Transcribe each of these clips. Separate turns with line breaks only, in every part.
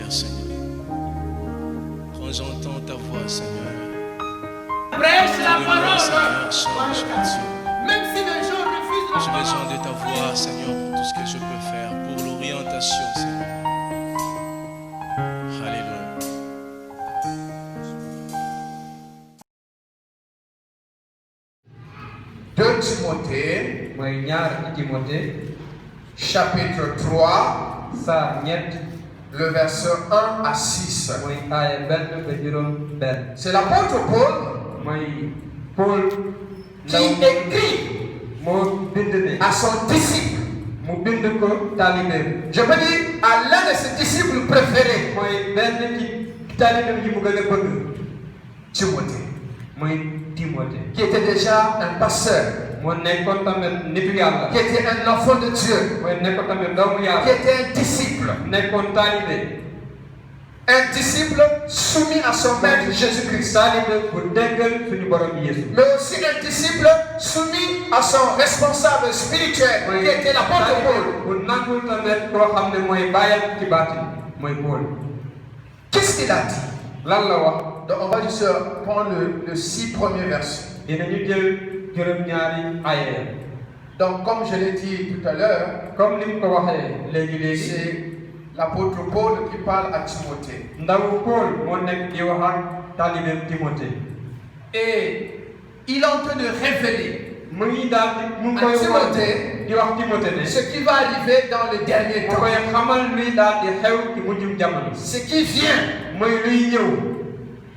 faire, Seigneur. Quand j'entends ta voix, Seigneur,
Prêche la parole.
Seigneur, change, mon Dieu.
Même si les gens refusent la
J'ai
parole.
besoin de ta voix, Seigneur, pour tout ce que je peux faire, pour l'orientation, Seigneur. Alléluia.
2 Timothée,
mooy ñaar Timothée
chapitre 3,
saar ñett
le verset 1 à 6.
mooy aaya benn ba juróom benn.
C'est l'apôtre Paul
mooy Paul
qui écrit
moo bind ne
à son disciple.
mu bind ko taalibeem.
Je peux dire à l'un de ses disciples préférés,
mooy benn ci taalibeem yi mu gën a bëgg.
Timothée,
mooy Timothée.
qui était déjà un pasteur,
moo nekkoon tamit nitu yàlla.
qui était un enfant de Dieu,
mooy nekkoon tamit doomu
qui
yàlla.
était un disciple.
nekkoon taalibe.
Un disciple soumis à son maître Jésus-Christ.
taalibe bu déggal suñu borom Yeesu.
Mais aussi un disciple soumis à son responsable spirituel, qui était l'apôtre Paul.
bu nangul tamit koo xam ne mooy bàyyam ci baatin mooy Paul.
Qu'est-ce qu'il a dit?
lan la wax.
Donc on va juste prendre le 6 premiers versets.
dinañu jël juróom-ñaari aaya.
Donc comme je l'ai dit tout à l'heure,
comme ni mu ko waxee léegi.
c'est l'apôtre Paul qui parle à Timothée.
ndaw Paul moo nekk di wax ak taalibeem Timothée.
Et il est en train de révéler
mu ngi daal di mu ngi
à
koy
Timothée
di wax Timothée ne.
ce qui va arriver dans le dernier
mu
temps.
koy xamal luy daal di xew ci mujjum jamono.
Ce qui vient.
mooy luy ñëw.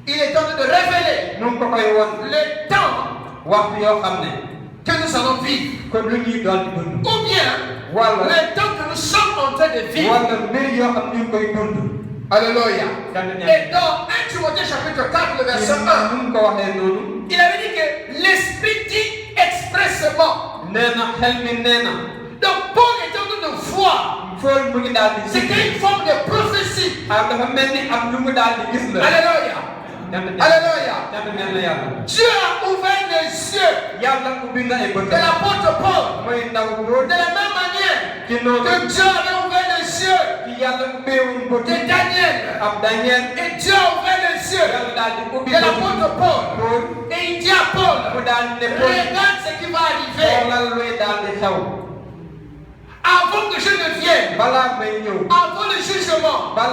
Il est en train de révéler
mu ngi ko koy won
le temps
waxtu yoo xam ne.
que nous allons vivre.
kon lu ñuy doon di dund.
Ou bien
wala
le temps que nous sommes en train de vivre.
wala mbir yoo xam ne ñu ngi koy dund.
Alléluia. Et dans 1 Timothée chapitre 4, le verset 1,
mu ngi ko waxee noonu.
il avait dit que l'Esprit dit expressement.
nee na xel mi nee na.
Donc Paul est en train de voir.
Paul mu ngi daal di.
C'était une forme de prophétie.
dafa mel ni am lu mu daal di gis la.
Alléluia. Alléluia. Dieu a ouvert les yeux de l'apôtre Paul. De la même manière que Dieu avait ouvert les yeux de Daniel. Et Dieu a ouvert les yeux de l'apôtre Paul. Et il dit à Paul, regarde ce qui va arriver. Avant que je ne vienne, avant le jugement, avant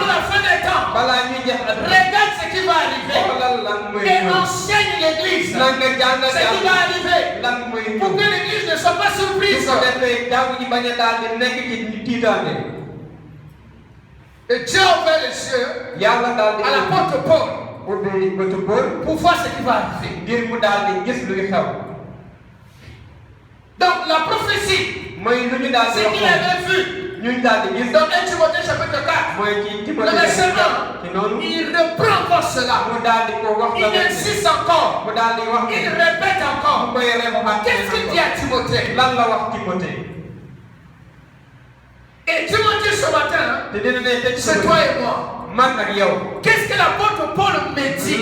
la fin des temps, regarde ce qui va arriver et enseigne l'église ce qui va arriver pour que l'église ne soit pas surprise. Et Dieu a ouvert les yeux à l'apôtre Paul pour voir ce qui va arriver. Donc la prophétie, c'est qu'il avait vu dans 1 Timothée chapitre 4, le verset 1, il reprend encore cela. Il insiste encore. Il répète encore. Qu'est-ce qu'il dit à Timothée? Et Timothée ce matin, c'est toi et moi. Qu'est-ce que l'apôtre Paul me dit?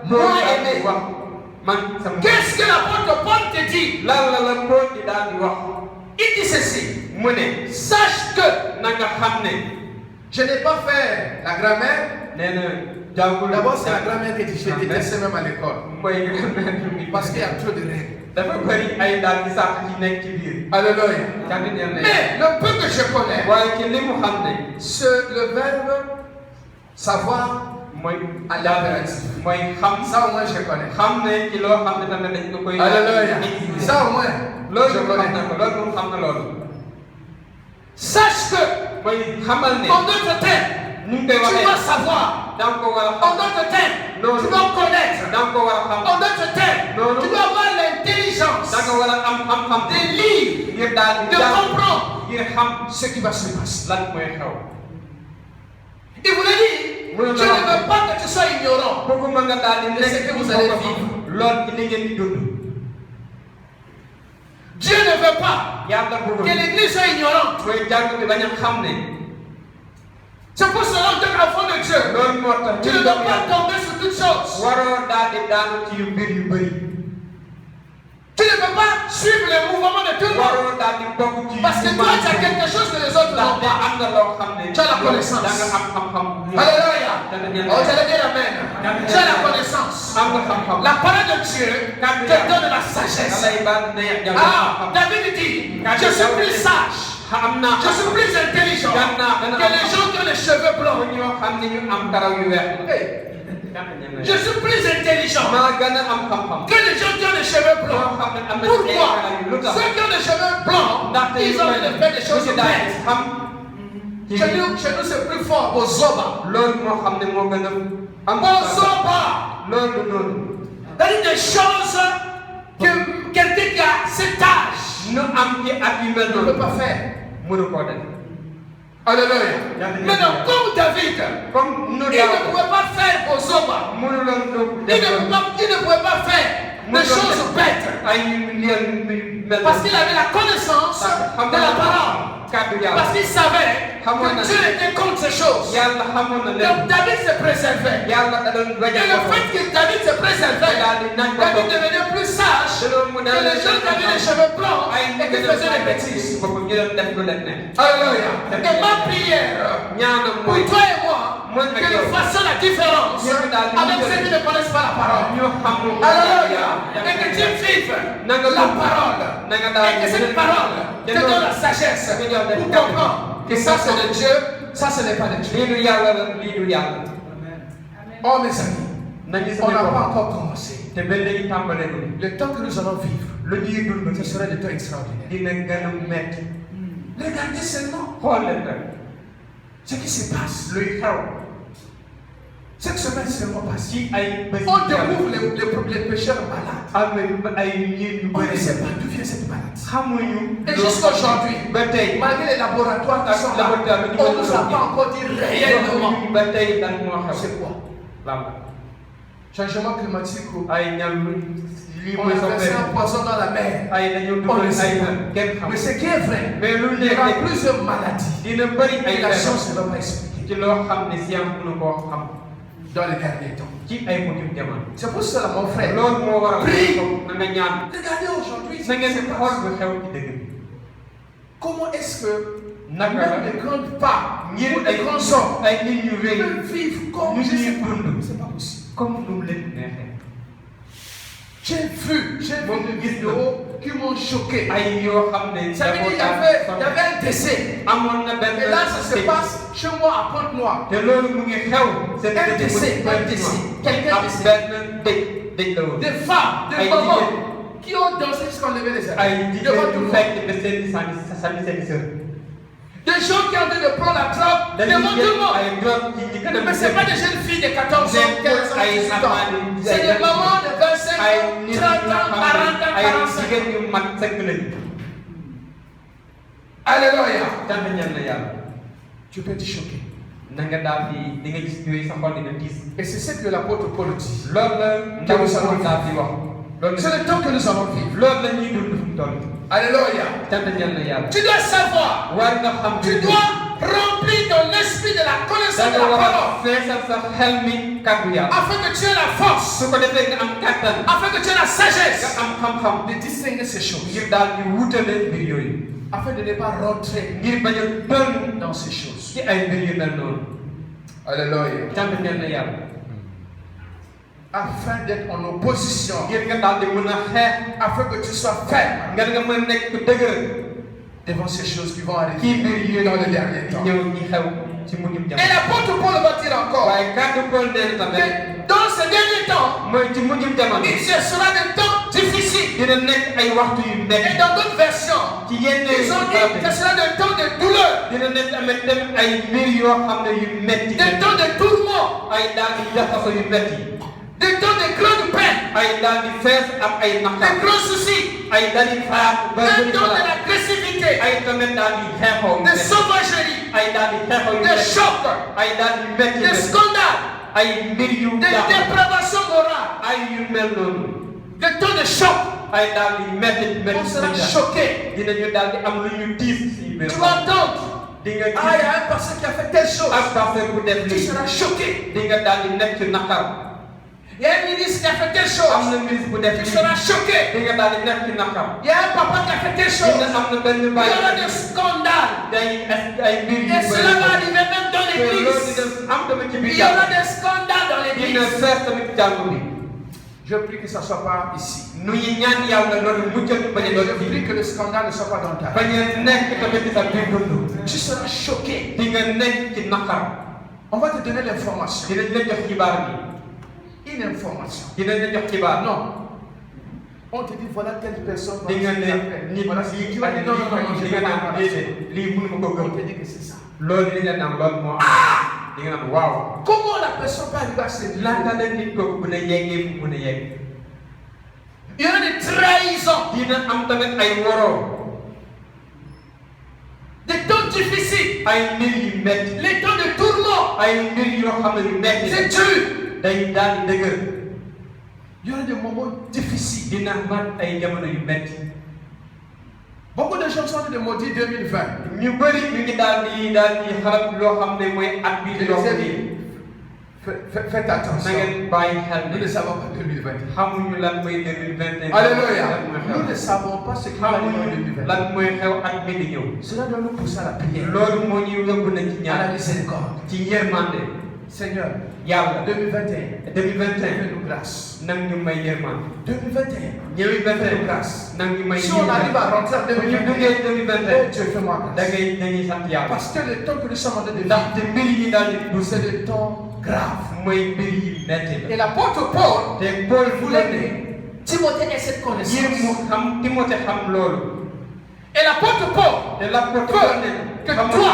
Moi aimé. Qu'est-ce que l'apôtre Paul te dit? Il dit ceci. Sache que je n'ai pas fait la grammaire. D'abord, c'est la grammaire que je détestais même à l'école. Parce qu'il y a trop de règles. Alléluia. Mais le peu que je connais, c'est le verbe savoir à l'impératif. Ça au moins je connais. Alléluia. Ça au moins je connais. Sache que en d'autres termes, tu dois savoir. En d'autres termes, tu dois connaître. En d'autres termes, tu dois avoir l'intelligence de lire, de comprendre ce qui va se passer. Il voulait dire, je ne veux pas que tu sois ignorant de ce que vous allez vivre. Dieu ne veut pas que l'église soit ignorante. C'est pour cela que l'enfant de Dieu, tu ne dois pas tomber sur toutes choses.
Tu ne peux pas suivre les mouvements de tout le monde. Parce que toi, tu as quelque chose que les autres n'ont pas. Tu as la connaissance. Alléluia. Oh, j'allais dire amen. Tu as la connaissance. La parole de Dieu te donne la sagesse. Ah, David dit, je suis plus sage. Je suis plus intelligent que les gens qui ont les cheveux blancs. Hey. Je suis plus intelligent que les gens qui ont les cheveux blancs. Pourquoi? Ceux qui ont les cheveux blancs, ils ont envie de faire des choses bêtes. Chez nous, c'est plus fort. Au Zoba. C'est-à-dire des choses que quelqu'un qui a cet âge ne peut pas faire. Alléluia. Maintenant, comme David, il ne pouvait pas faire au Zoba. Il ne pouvait pas faire des choses bêtes. Parce qu'il avait la connaissance de la parole. Parce qu'il savait que Dieu était contre ces choses. Donc David se préservait. Et le fait que David se préservait, David devenait plus sage que les gens qui avaient les cheveux blancs et qui faisaient des bêtises. Alléluia. Et ma prière pour toi et moi, que nous fassions la différence avec ceux qui ne connaissent pas la parole. Alléluia. Et que Dieu vive la parole. Et que cette parole te donne la sagesse pour comprendre que ça c'est de Dieu, ça ce n'est pas de Dieu. Oh mes amis, on n'a pas encore commencé. Le temps que nous allons vivre, ce sera des temps extraordinaires. Regardez seulement ce qui se passe. Cette semaine seulement passée, on découvre les pécheurs malades. On ne sait pas d'où vient cette maladie. Et jusqu'à aujourd'hui, malgré les laboratoires qui sont là, on ne nous a pas encore dit réellement c'est quoi. Changement climatique, on a versé un poison dans la mer. On le sait pas. Mais ce qui est vrai, il y aura plusieurs maladies. Et la science ne va pas expliquer. Dans les derniers temps. C'est pour cela, mon frère, prie. Regardez aujourd'hui ce qui se passe. Comment est-ce que même les grandes femmes, les grands hommes peuvent vivre comme je sais pas. C'est pas possible. J'ai vu des vidéos qui m'ont choqué. Ça veut dire qu'il y avait un décès. Et là, ça se passe chez moi à Pointe-Noire. Un décès. Quelqu'un décès. Des femmes, des mamans qui ont dansé jusqu'à lever les ailes. Devant tout le monde. Des gens qui ont envie de prendre la drogue devant tout le monde. Mais ce n'est pas des jeunes filles de 14 ans, 15 ans, 18 ans. C'est des mamans de 25 ans, 30 ans, 40 ans, 45 ans. Alléluia. Tu peux te choquer. Et c'est ce que l'apôtre Paul dit. C'est le temps que nous allons vivre. Alléluia. Tu dois savoir. Tu dois remplir ton esprit de la connaissance de la parole. Afin que tu aies la force. Afin que tu aies la sagesse de distinguer ces choses. Afin de ne pas rentrer dans ces choses. Alléluia. Afin d'être en opposition, afin que tu sois ferme devant ces choses qui vont arriver dans le dernier temps. Et l'apôtre Paul va dire encore que dans ce dernier temps, il sera des temps difficiles. Et dans d'autres versions, ils ont dit que ce sera des temps de douleur, des temps de tourment, des temps de grande peine, de grands soucis, un temps de l'agressivité, de sauvagerie, de choc, de scandale, de dépravation morale, de temps de choc. On sera choqué. Tu vas entendre. Ah, il y a un pasteur qui a fait telle chose. Tu seras choqué. Il y a un ministre qui a fait telle chose. Tu seras choqué. Il y a un papa qui a fait telle chose. Il y aura des scandales. Et cela va arriver même dans l'église. Il y aura des scandales dans l'église. Je prie que ça ne soit pas ici. Je prie que le scandale ne soit pas dans ta vie. Tu seras choqué. On va te donner l'information. Une information. Non. On te dit voilà telle personne. Voilà ce qui va dire non, je vais pas. On te dit que c'est ça. Comment la personne peut arriver à se dire? Il y a des trahisons. Des temps difficiles. Les temps de tourment. C'est dur. Il y aura des moments difficiles. Beaucoup de gens sont de maudire 2020. Faites attention. Nous ne savons pas 2020. Alléluia. Nous ne savons pas ce qui va arriver en 2020. Cela doit nous pousser à la prière. À la miséricorde. Seigneur, 2021, fais-nous grâce. 2021, fais-nous grâce. Si on arrive à rentrer en 2021, Dieu fais-moi grâce. Parce que le temps que nous sommes en train de vivre, c'est le temps grave. Et l'apôtre Paul voulait que Timothée ait cette connaissance. Et l'apôtre Paul veut que toi,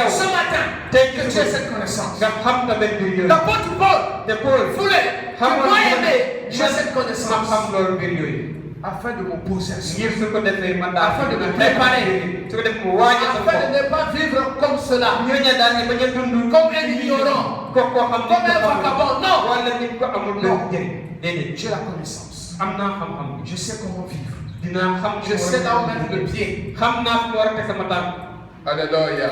ce matin, que tu aies cette connaissance. L'apôtre Paul voulait que moi aimé, j'ai cette connaissance. Afin de m'opposer à cela. Afin de me préparer. Afin de ne pas vivre comme cela. Comme un ignorant. Comme un vagabond. Non. J'ai la connaissance. Je sais comment vivre. Je sais là où mettre le pied. Alléluia.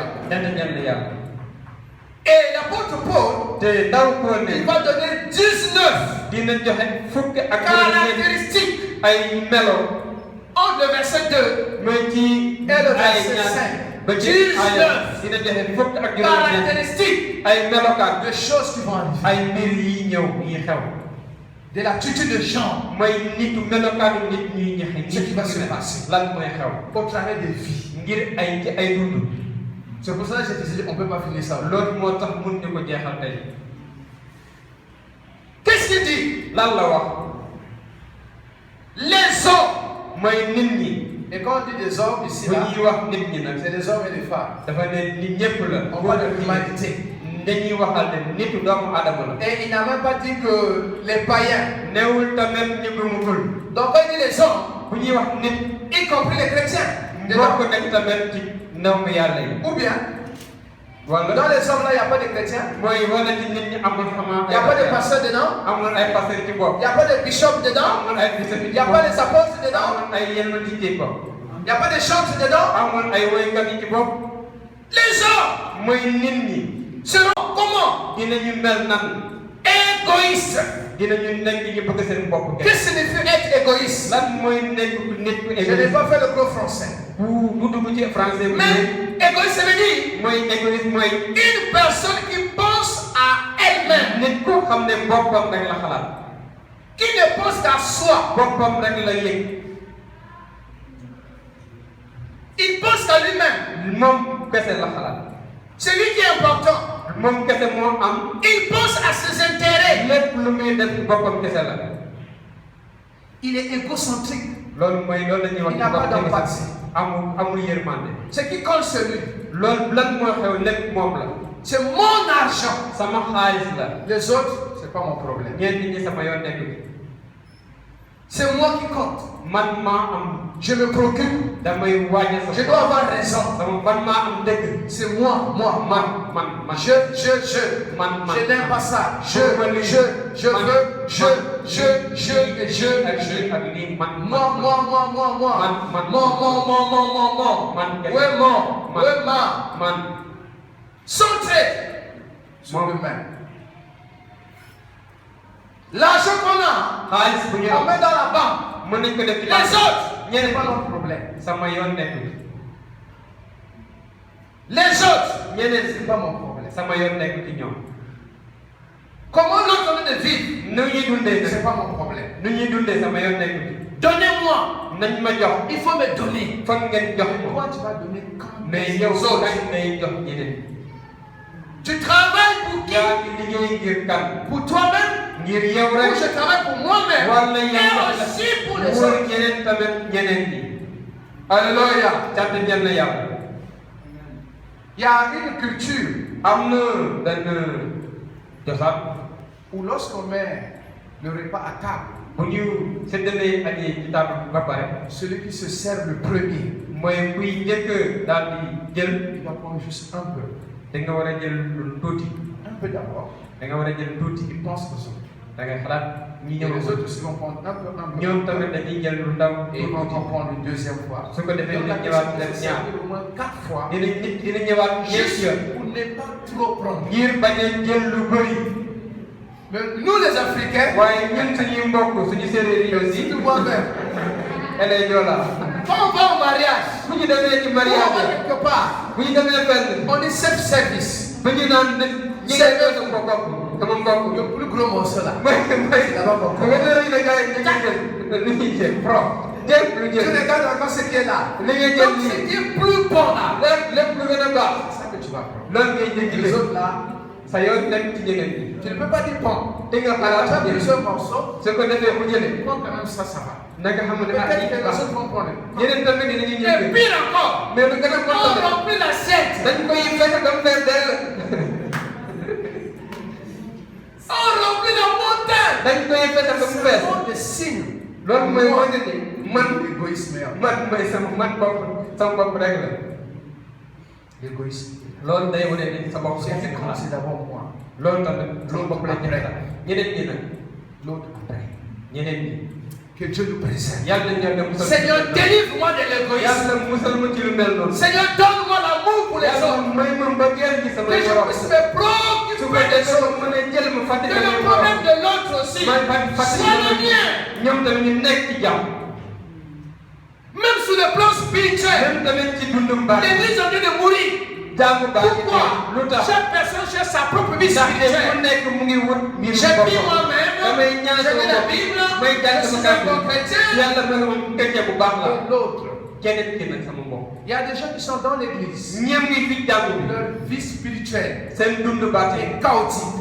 Et l'apôtre Paul, il va donner 19 caractéristiques entre le verset 2 et le verset 5. 19 caractéristiques de choses qui vont arriver. De l'attitude de Jean, ce qui va se passer au travers des vies. C'est pour ça que j'ai dit on ne peut pas finir ça. Qu'est-ce qu'il dit? Les hommes. Et quand on dit des hommes ici, c'est des hommes et des femmes. On parle de l'humanité. Et il n'a même pas dit que les païens. Donc quand il dit les hommes, y compris les chrétiens. Ou bien, dans les hommes là, il n'y a pas de chrétiens. Il n'y a pas de pasteurs dedans. Il n'y a pas de bishop dedans. Il n'y a pas de apôtres dedans. Il n'y a pas de chantres dedans. Les hommes seront comment? Égoïstes. Qu'est-ce que signifie être égoïste? Je n'ai pas fait le gros français. Mais égoïste, ça veut dire une personne qui pense à elle-même, qui ne pense qu'à soi. Il pense qu'à lui-même. C'est lui qui est important. Il pense à ses intérêts. Il est égocentrique. Il n'a pas d'empathie. Ce qui compte, c'est lui. C'est mon argent. Les autres, ce n'est pas mon problème. C'est moi qui compte. Je me préoccupe. Je dois avoir raison. C'est moi. Je n'aime pas ça. Je veux. Moi. Centré sur le même. L'argent qu'on a, on met dans la banque. Les autres,
ce n'est pas notre problème.
Les autres,
Ce n'est pas mon problème.
comment l'autre vient de vivre, ce n'est pas mon problème. Donnez-moi. Il faut me donner. Toi, tu vas donner quand aux autres. Tu travailles pour qui? Pour toi-même? Ou je travaille pour moi-même et aussi pour les autres. Alléluia. Il y a une culture où lorsqu'on met le repas à table, celui qui se sert le premier, il va prendre juste un peu. Un peu d'abord. Il pense aux autres. Et les autres aussi vont prendre un peu. Et ils vont en prendre une deuxième fois. Donc la personne se sert au moins 4 fois. Juste pour ne pas trop prendre. Mais nous les Africains, surtout moi-même, quand on va au mariage, on va quelque part, on est self-service. C'est le plus gros morceau là. Tu regardes encore ce qui est là. Donc ce qui est plus bon là, c'est ça que tu vas prendre. Les autres là, tu ne peux pas dire bon. Tu as plusieurs morceaux. Prends quand même ça, ça va. Peut-être que les autres vont prendre. Et pire encore, on remplit l'assiette. On remplit la montagne. C'est des signes. L'égoïsme. L'égoïsme. C'est comme c'est d'abord moi. L'autre après. L'autre après. Que Dieu nous préserve. Seigneur, délivre-moi de l'égoïsme. Seigneur, donne-moi l'amour pour les autres. Que je puisse me préoccuper des autres. Que le problème de l'autre aussi soit le mien. Même sur le plan spirituel, l'Église est en train de mourir. Pourquoi? Chaque personne cherche sa propre vie spirituelle. J'ai pris moi-même, j'ai lu la Bible, je suis un bon chrétien. Et l'autre. Il y a des gens qui sont dans l'église. Leur vie spirituelle est chaotique.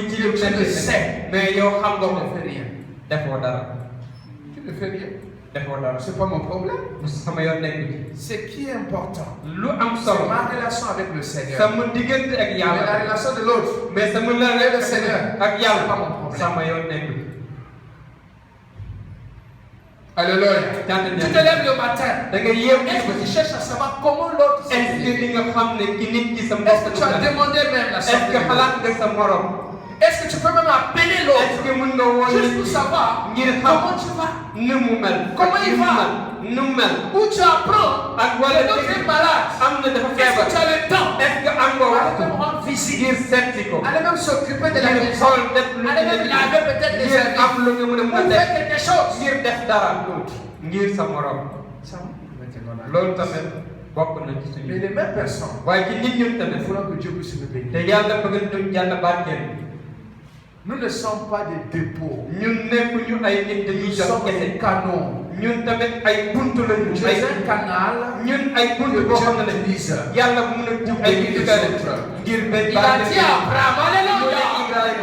Tu le sais. Mais tu ne fais rien. Tu ne fais rien. C'est pas mon problème. Ce qui est important, c'est ma relation avec le Seigneur. Mais la relation de l'autre, mais le Seigneur, c'est pas mon problème. Alléluia. Tu te lèves le matin. Est-ce que tu cherches à savoir comment l'autre se vit? Est-ce que tu as demandé même la sorte de l'autre? Est-ce que tu peux même appeler l'autre juste pour savoir comment tu vas? Comment il va? Où tu apprends que l'autre est malade? Est-ce que tu as le temps? Allez même rendre visite. Allez même s'occuper de la maison. Allez même laver peut-être les habits. Ou faire quelque chose. Mais les mêmes personnes, il faudra que Dieu puisse nous bénir. Nous ne sommes pas des dépôts. Nous sommes des canons. Tu es un canal que Dieu utilise pour bénir les autres. Il a dit à Abraham, alléluia.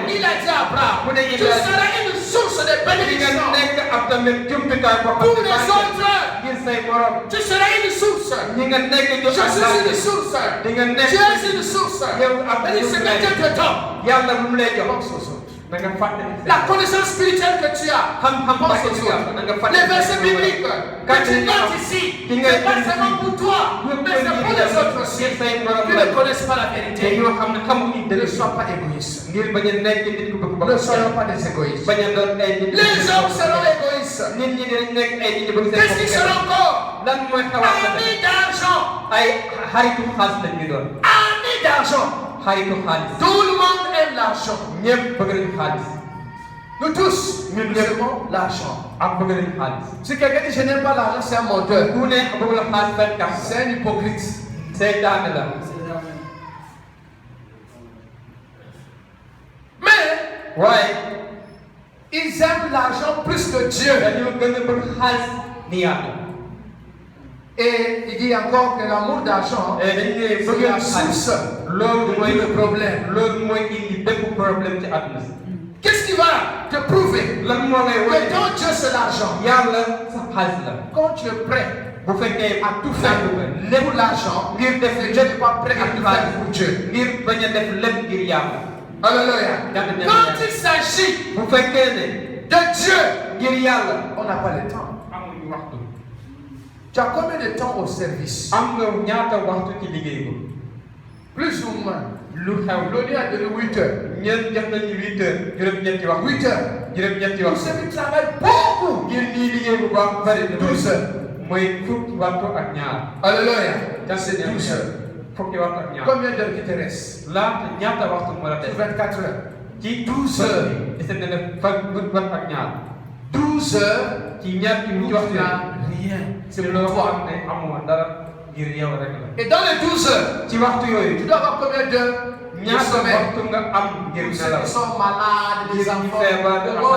Il a dit à Abraham, tu seras une source de bénédiction pour les autres. Tu seras une source. Je suis une source. Tu es une source. Et ce que Dieu te donne, pense aux autres. La connaissance spirituelle que tu as, pense aux autres. Les versets bibliques que tu notes ici, c'est pas seulement pour toi, mais c'est pour les autres aussi qui ne connaissent pas la vérité. Ne sois pas égoïste. Ne soyons pas des égoïstes. Les hommes seront égoïstes. Qu'est-ce qu'ils seront encore? Amis d'argent. Amis d'argent. Tout le monde aime l'argent. Nous tous, nous aimons l'argent. Si quelqu'un dit je n'aime pas l'argent, c'est un menteur. C'est un hypocrite. Mais ils aiment l'argent plus que Dieu. Et il dit encore que l'amour d'argent est la source de problème. Qu'est-ce qui va te prouver que ton Dieu c'est l'argent? Quand tu es prêt à tout faire pour l'argent, Dieu n'est pas prêt à tout faire pour Dieu. Alléluia. Quand il s'agit de Dieu, on n'a pas le temps. Tu as combien de temps au service? Plus ou moins. L'ONU a donné 8 heures. 8 heures. Tous ceux qui travaillent beaucoup. 12 heures. Alléluia. C'est 12 heures. Combien d'heures qui te restent? 24 heures. 12 heures. 12 heures. Tu n'as rien. C'est pour toi. Et dans les 12 heures, tu dois avoir combien d'heures de sommeil? Ceux qui sont malades, des enfants,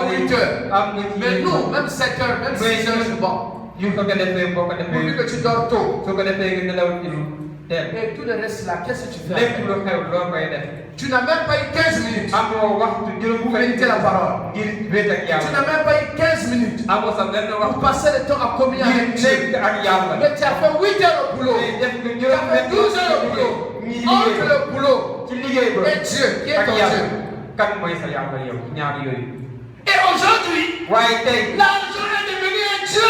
8 heures. Mais nous, même 7 heures, même 6 heures, c'est bon. Pourvu que tu dors tôt. Et tout le reste là, qu'est-ce que tu fais? Tu n'as même pas eu 15 minutes pour méditer la parole. Tu n'as même pas eu 15 minutes pour passer le temps à communier avec Dieu. Mais tu as fait 8 heures au boulot. Tu as fait 12 heures au boulot. Entre le boulot et Dieu, qui est ton Dieu. Et aujourd'hui, l'argent est devenu un Dieu.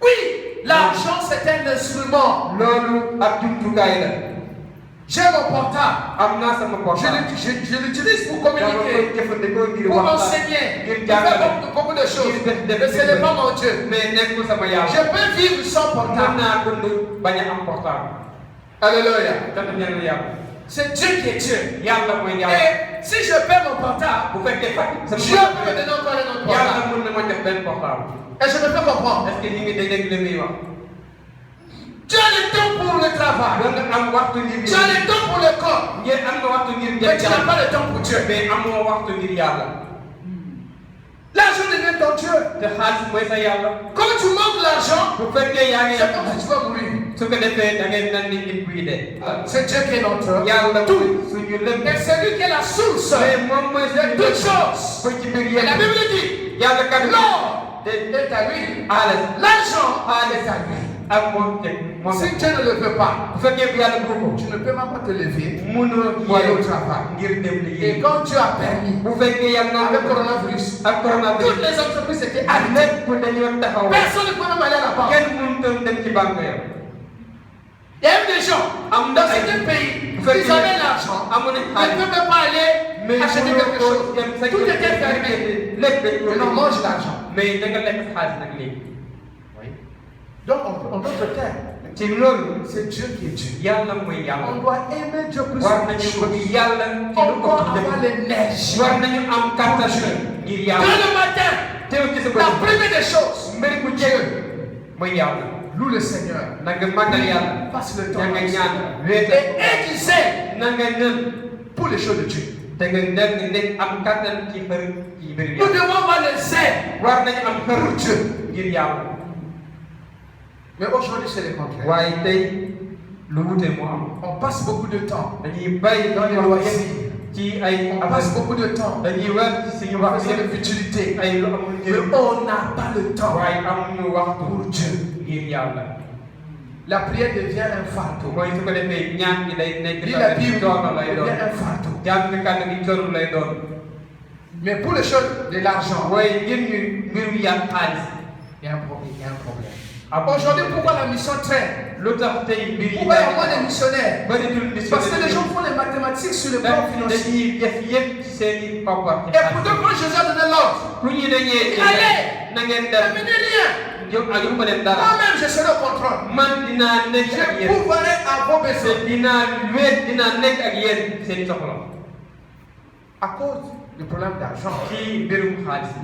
Oui, l'argent c'est un instrument. J'ai mon portable. Je l'utilise pour communiquer, pour m'enseigner, pour faire beaucoup de choses. Mais ce n'est pas mon Dieu. Je peux vivre sans portable. Alléluia. C'est Dieu qui est Dieu. Et si je perds mon portable, Dieu peut me donner encore un autre portable. Et je me fais comprendre. Tu as le temps pour le travail. Tu as le temps pour le corps. Mais tu n'as pas le temps pour Dieu. L'argent devient ton Dieu. Quand tu manques l'argent, c'est comme si tu vas mourir. C'est Dieu qui est notre tout. Et c'est lui qui est la source de toutes choses. Et la Bible dit, l'or est à lui. L'argent est à lui. Si Dieu ne le veut pas, tu ne peux même pas te lever pour aller au travail. Et quand Dieu a permis, avec le coronavirus, toutes les entreprises étaient arrêtées. Personne ne pouvait même aller à la banque. Il y a eu des gens dans certains pays, ils avaient l'argent, ils ne pouvaient même pas aller acheter quelque chose. Tout était fermé. Et on mange l'argent. Donc, en d'autres termes, c'est Dieu qui est Dieu. On doit aimer Dieu plus que les choses. On doit avoir l'énergie. Dans le matin, la première des choses, Dieu. Loue le Seigneur. Passe le temps. Et aiguisez pour les choses de Dieu. Nous devons avoir le zèle pour Dieu. Mais aujourd'hui, c'est le contraire. On passe beaucoup de temps dans les loisirs. On passe beaucoup de temps dans les futilités. Mais on n'a pas le temps pour Dieu. La prière devient un fardeau. Lis la Bible devient un fardeau. Mais pour les choses de l'argent, il y a un problème. Aujourd'hui, pourquoi la mission traîne? Pourquoi il y a moins de missionnaires? Parce que les gens font les mathématiques sur le plan financier. Et pourtant, quand Jésus a donné l'ordre, allez, n'amenez rien. Moi-même, je serai au contrôle. Je pourrai à vos besoins. À cause du problème d'argent,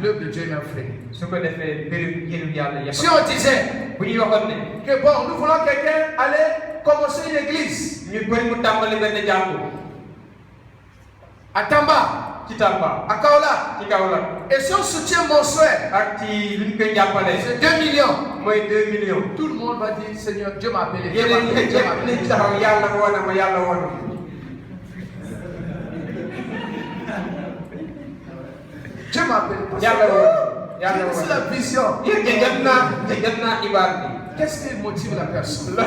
l'œuvre de Dieu est naufragée. Si on disait que bon, nous voulons quelqu'un aller commencer une église à Tamba, à Kaola, et si on soutient mon souhait, c'est 2 millions. Tout le monde va dire Seigneur, Dieu m'a appelé. Dieu m'a appelé. C'est la vision. Qu'est-ce qui motive la personne?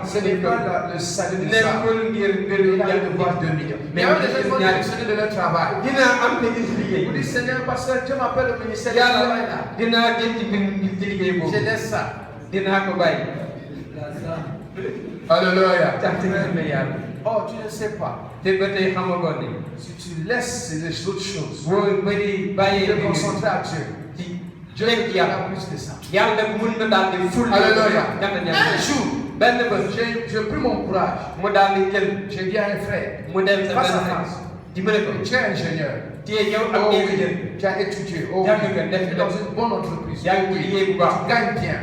Ce n'est pas le salut de ça. Il a de voir 2 millions. Mais il y a des gens qui vont démissionner de leur travail. Vous dites Seigneur, pasteur, Dieu m'appelle au ministère. Je laisse ça. Alléluia. Oh, tu ne sais pas. Si tu laisses les autres choses, te concentrer à Dieu. Dieu ne dira plus de ça. Alléluia. Un jour, j'ai pris mon courage. J'ai dit à un frère, face à face, tu es ingénieur. Tu as étudié. Dans une bonne entreprise. Tu gagnes bien.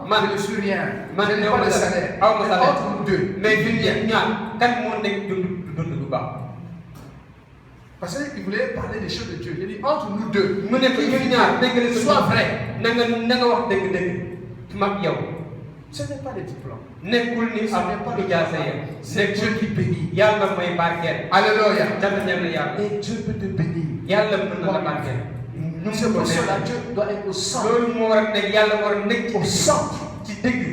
Moi, je ne suis rien. Je n'ai pas de salaire. Entre nous deux. Mais parce qu'il voulait parler des choses de Dieu. Il dit entre nous deux, sois vrai. Ce n'est pas des diplômes. C'est Dieu qui bénit. Alléluia. Et Dieu peut te bénir. C'est pour cela que Dieu doit être au centre. Au centre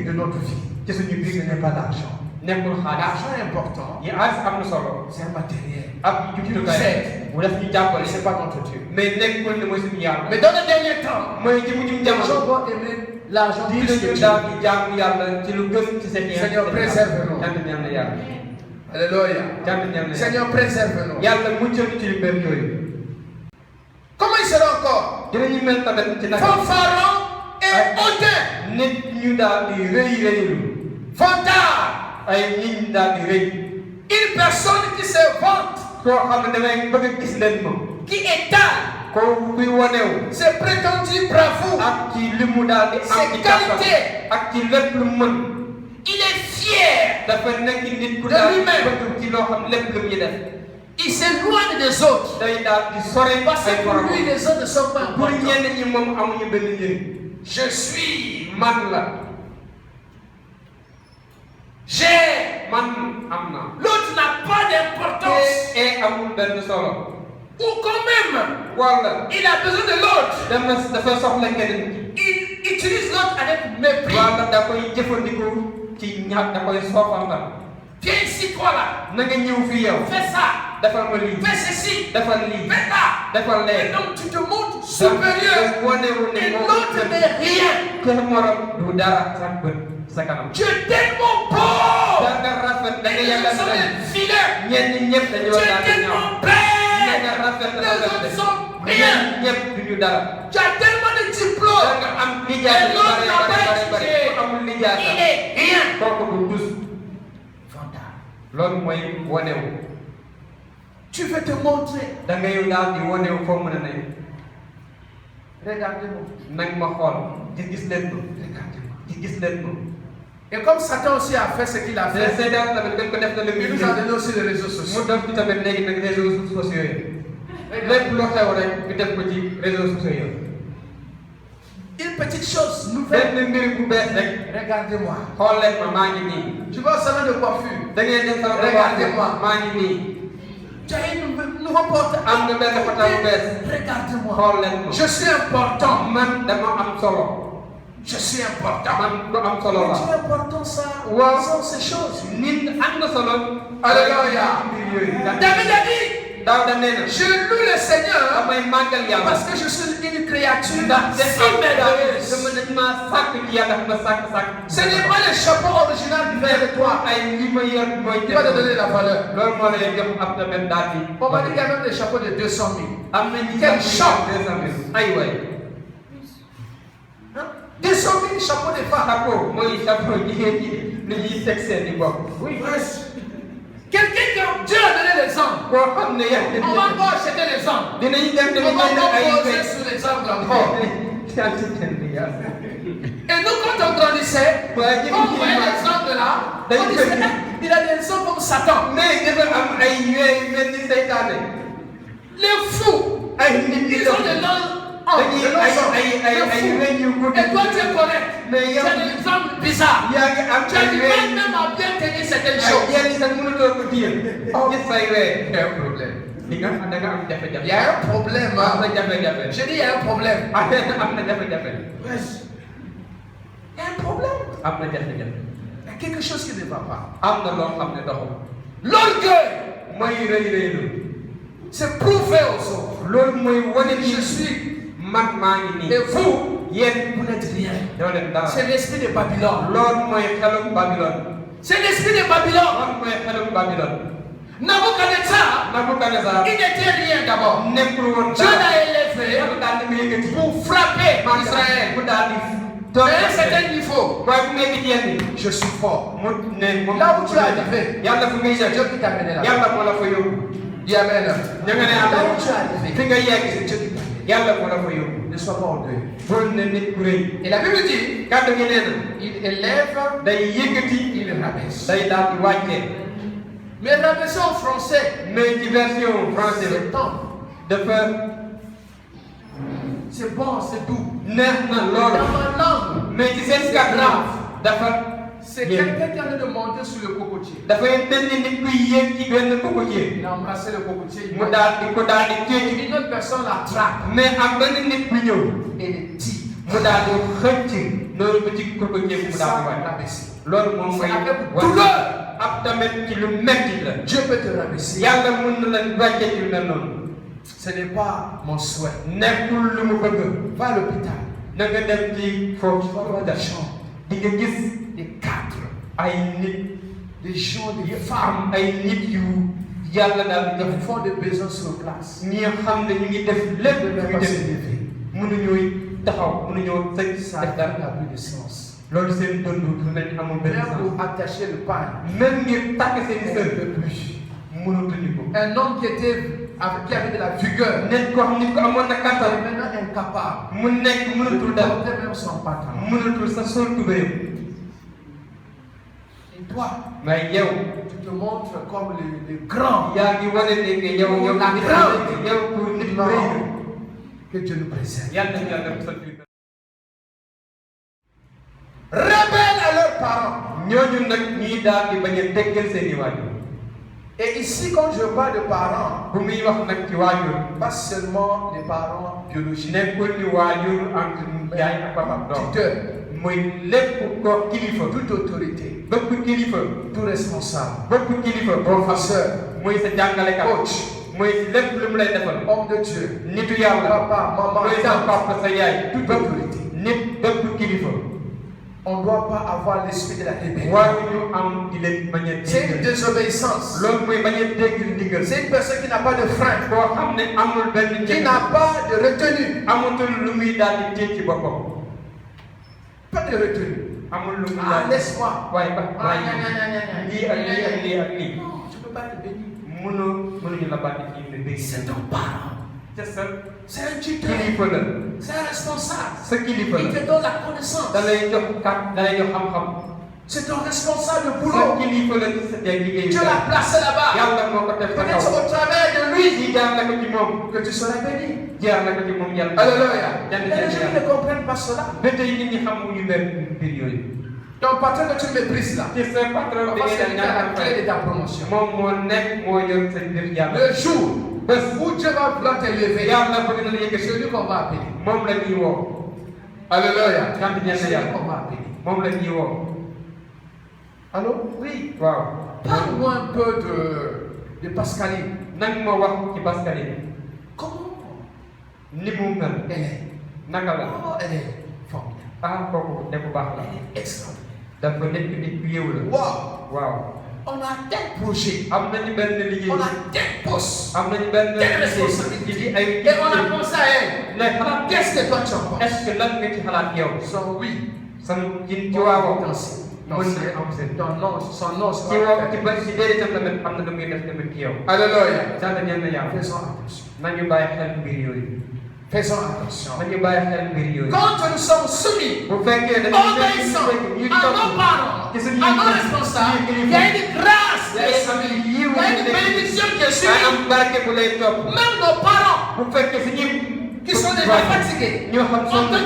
de notre vie. Ce n'est pas l'argent. L'argent est important. C'est un matériel. C'est pas notre Dieu. Mais dans le dernier temps, les gens vont aimer l'argent plus que Dieu. Seigneur, préserve-nous. Alléluia. Seigneur, préserve-nous. Comment il sera encore? Fanfaron et hautain. Vantard. Une personne qui se vante, qui étale ses prétendus bravoure, ses qualités. Il est fier de lui-même. Il s'éloigne des autres. Parce que pour lui, les autres ne sont pas importants. Je suis j'ai. L'autre n'a pas d'importance. Ou quand même, il a besoin de l'autre. Il utilise l'autre avec mépris. Viens ici, toi là. Fais ça. Fais ceci. Fais là. Et donc tu te montres supérieur. Et l'autre n'est rien. Tu es tellement beau. Les gens sont des filets. Tu es tellement belle. Les autres sont rien. Tu as tellement de diplômes. Et l'autre n'a pas étudié. Il est rien. Tu veux te montrer. Regardez-moi. Et comme Satan aussi a fait ce qu'il a fait, il nous a donné aussi les réseaux sociaux. Une petite chose nouvelle. Regardez-moi. Tu vas au salon de coiffure. Regardez-moi. Tu as une nouvelle porte. Regardez-moi. Je suis important. Je suis important. C'est important ça. Sont ces choses. Alléluia. David a dit, je loue le Seigneur parce que je suis une créature si merveilleuse. Ce n'est pas le chapeau original du verre de toi qui va te donner la valeur. On va dire qu'il y a même des chapeaux de 200 000. Quel choc! 200 000 chapeaux de femmes. Oui. Quelqu'un qui Dieu a donné l'exemple. On va encore acheter les angles. On va encore poser sur les angles encore. Et nous, quand on grandissait, on voyait les angles là, on disait, il a des angles comme Satan. Les fous, ils ont des langues. Et toi tu es correct. Tu as des angles bizarres. Tu as du mal même à bien tenir certaines choses. Il y a un problème. Il y a un problème. Je dis il y a un problème. Il y a un problème. Il y a quelque chose qui ne va pas. L'orgueil. C'est prouvé aux autres. Je suis. Et vous, vous n'êtes rien. C'est l'esprit de Babylone. C'est l'esprit de Babylone. Nabuchodonosor, il n'était rien d'abord. Dieu l'a élevé pour frapper Israël. À un certain niveau, je suis fort. Là où tu es arrivé, c'est Dieu qui t'a amené là. Dis Amen. Là où tu es arrivé, c'est Dieu qui t'a amené. Ne sois pas orgueilleux. Et la Bible dit, il élève, il rabaisse. Mais rabaisser en français, c'est tendre. C'est bon, c'est doux. Dans ma langue, c'est grave. C'est quelqu'un qui a de monter sur le cocotier. Il a embrassé le cocotier. Une autre personne l'attrape. Et le tire. Ça, rabaisser. C'est avec douleur. Dieu peut te rabaisser. Ce n'est pas mon souhait. Va à l'hôpital. Va voir des gens. Des cadres, des gens, des femmes, qui font des besoins sur place. Ça n'a plus de sens. Même pour attacher le pain, un homme qui avait de la vigueur, maintenant incapable de porter même son pantalon. Et toi, tu te montres comme le grand, la grande, que Dieu nous préserve. Rebelles à leurs parents. Et ici, quand je parle de parents, pas seulement les parents biologiques, toute autorité, tout responsable, professeur, coach, homme de Dieu, papa, maman, toute autorité. On ne doit pas avoir l'esprit de la rébellion. C'est une désobéissance. C'est une personne qui n'a pas de frein, qui n'a pas de retenue. Pas de retenue. Laisse-moi. Tu ne peux pas te bénir. C'est ton parent. C'est un tuteur. C'est un responsable. Il te donne la connaissance. C'est ton responsable de boulot. Dieu l'a placé là-bas. Peut-être au travers de lui que tu seras béni. Alléluia. Et les gens ne comprennent pas cela. Ton patron que tu méprises là, c'est la clé de ta promotion. Le jour où Dieu va vouloir t'élever, c'est lui qu'on va appeler. Alléluia. C'est lui qu'on va appeler. Allô? Oui. Parle-moi un peu de Pascaline. Comment? Elle est formidable. Elle est extraordinaire. Wow. On a tel projet, on a tel poste, telle responsabilité, et on a pensé à elle. Qu'est-ce que toi tu en penses? So, oui, Non, c'est ton nom, son nom sera fait. Alléluia. Faisons attention. Faisons attention. Quand nous sommes soumis, obéissants à nos parents, à nos responsables, il y a une grâce, il y a une bénédiction qui est suivie. Même nos parents qui sont déjà fatigués, en tant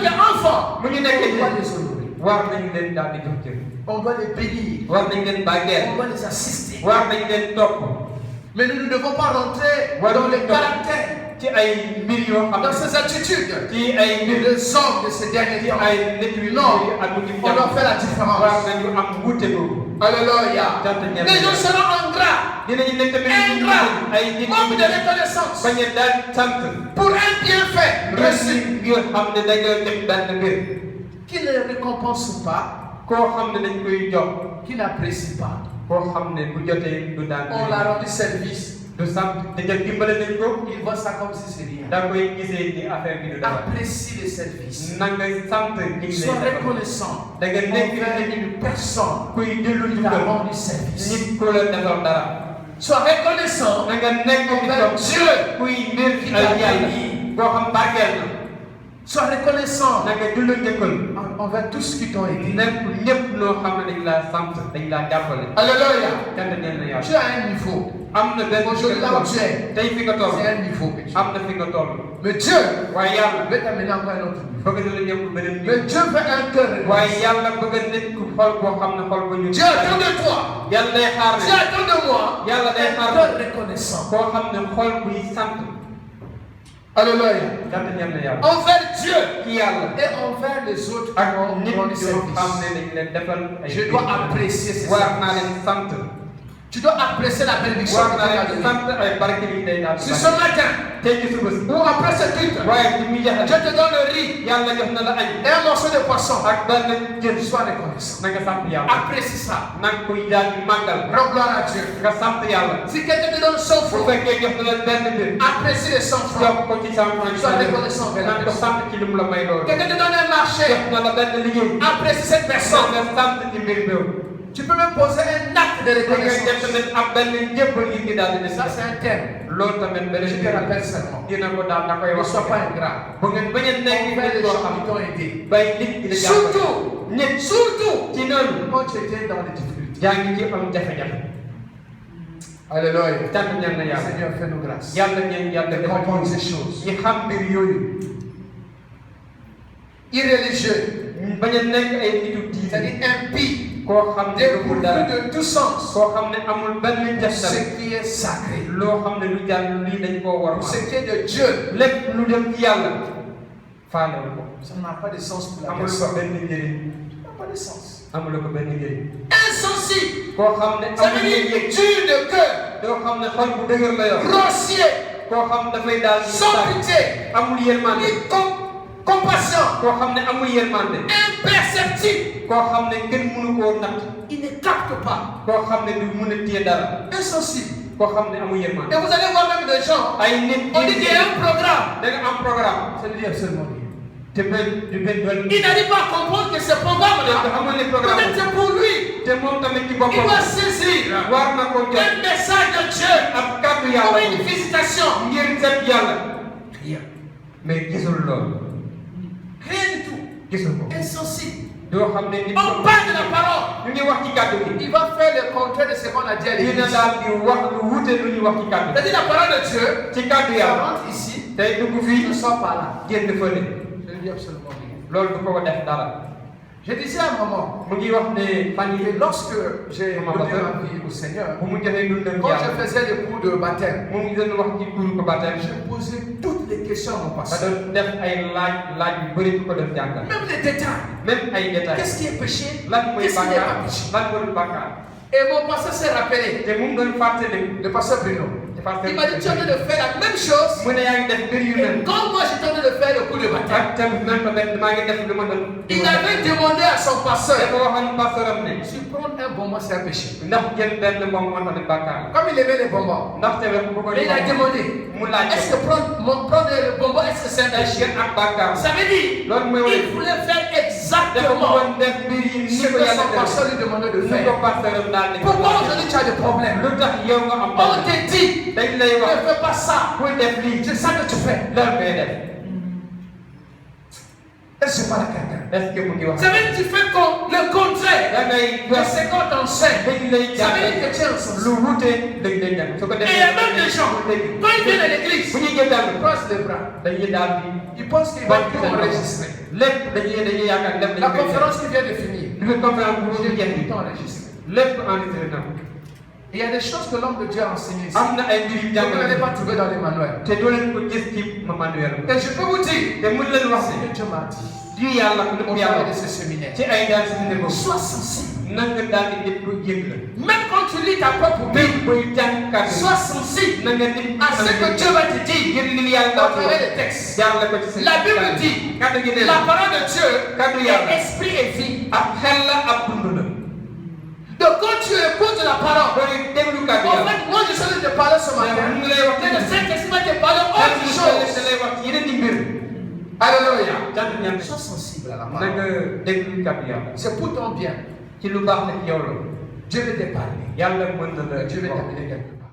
qu'enfants, on doit les honorer. On doit les bénir. On doit les assister. Mais nous ne devons pas rentrer dans le caractère, dans ces attitudes, les hommes de ces derniers temps. Non, on doit faire la différence. Alléluia. Les gens seront ingrats, manque de reconnaissance pour un bienfait reçu, qui ne récompense pas, qui n'apprécie pas. On l'a rendu service. Il voit ça comme si c'est rien. Apprécie le service. Sois reconnaissant envers une personne qui t'a rendu service. Sois reconnaissant envers Dieu qui t'a béni. Sois reconnaissant envers tout ce qui t'ont aidé. Alléluia. Tu as un niveau. Aujourd'hui, là où tu es, c'est un niveau que tu as. Mais Dieu veut t'amener encore un autre niveau. Mais Dieu veut un cœur reconnaissant. Dieu attend de toi. Dieu attend de moi un cœur reconnaissant. Alléluia. Envers Dieu et envers les autres qui ont rendu service. Je dois apprécier ces services. Tu dois apprécier la bénédiction que tu as donnée. Si ce matin, ou après ce culte, je te donne le riz et un morceau de poisson, sois reconnaissant. Apprécie ça. Rends gloire à Dieu. Si quelqu'un te donne 100 francs, apprécie les 100 francs. Sois reconnaissant. Quelqu'un te donne un marché, apprécie cette personne. Tu peux même poser un acte de reconnaissance. Ça, c'est un terme. Je te rappelle seulement. Ne sois pas ingrat. Envers les gens qui t'ont aidé. Surtout, quand tu étais dans les difficultés. Alléluia. Seigneur, fais-nous grâce de comprendre ces choses. Irréligieux, c'est-à-dire impie, dépourvu de tout sens, ce qui est sacré, ce qui est de Dieu, ça n'a pas de sens pour la personne. Ça n'a pas de sens. Insensible, ça veut dire dur de cœur, grossier, sans pitié, compassion, imperceptible, il ne capte pas, insensible. Et vous allez voir même des gens, on dit qu'il y a un programme, ça veut dire absolument rien. Il n'arrive pas à comprendre que ce programme-là, peut-être c'est pour lui. Il va saisir un message de Dieu comme une visitation. Rien.
Mais
rien du tout. Insensible. On parle de la parole. Il va faire le contraire de ce qu'on a dit à l'église. C'est-à-dire la parole de Dieu, ça rentre ici, ne sort pas là. Je ne dis absolument rien. Je disais à un moment, que lorsque j'ai donné ma vie au Seigneur, quand je faisais des cours de baptême, je posais toutes les questions à mon pasteur. Même les détails. Qu'est-ce qui est péché? Qu'est-ce qui n'est pas péché? Et mon pasteur s'est rappelé. Le pasteur Bruno. Il m'a dit, tu es en train de faire la même chose. Et quand moi j'étais en train de faire le coup de baptême, il avait demandé à son pasteur, si prendre un bonbon c'est un péché. Comme il aimait les bonbons, il a demandé, est-ce que prendre le bonbon, est-ce que c'est un péché? Ça veut dire, il voulait faire exactement exactement ce que son pasteur lui demandait de faire. Pourquoi aujourd'hui tu as des problèmes? On te dit, ne fais pas ça. C'est ça que tu fais. Est-ce que je parle à quelqu'un? Ça veut dire que tu fais le contraire de ce qu'on t'enseigne. Ça veut dire que tu es ensemble. Et il y a même des gens, quand ils viennent à l'église, ils croisent les bras. Ils pensent qu'ils vont tout enregistrer. La conférence qui vient de finir, ils vont tout enregistrer. Il y a des choses que l'homme de Dieu a enseignées ici. Vous ne l'avez pas trouvé dans les manuels. Et je peux vous dire, ce que Dieu m'a dit au travers de ce séminaire. Sois sensible. Même quand tu lis ta propre Bible, sois sensible à ce que Dieu va te dire au travers des textes. La Bible dit, la parole de Dieu est esprit et vie. Donc quand tu écoutes la parole, en fait, moi je suis en train de parler ce matin, que le Saint-Esprit va te parler autre chose. Alléluia. Sois sensible à la parole. C'est pour ton bien. Dieu veut te parler. Dieu veut t'amener quelque part.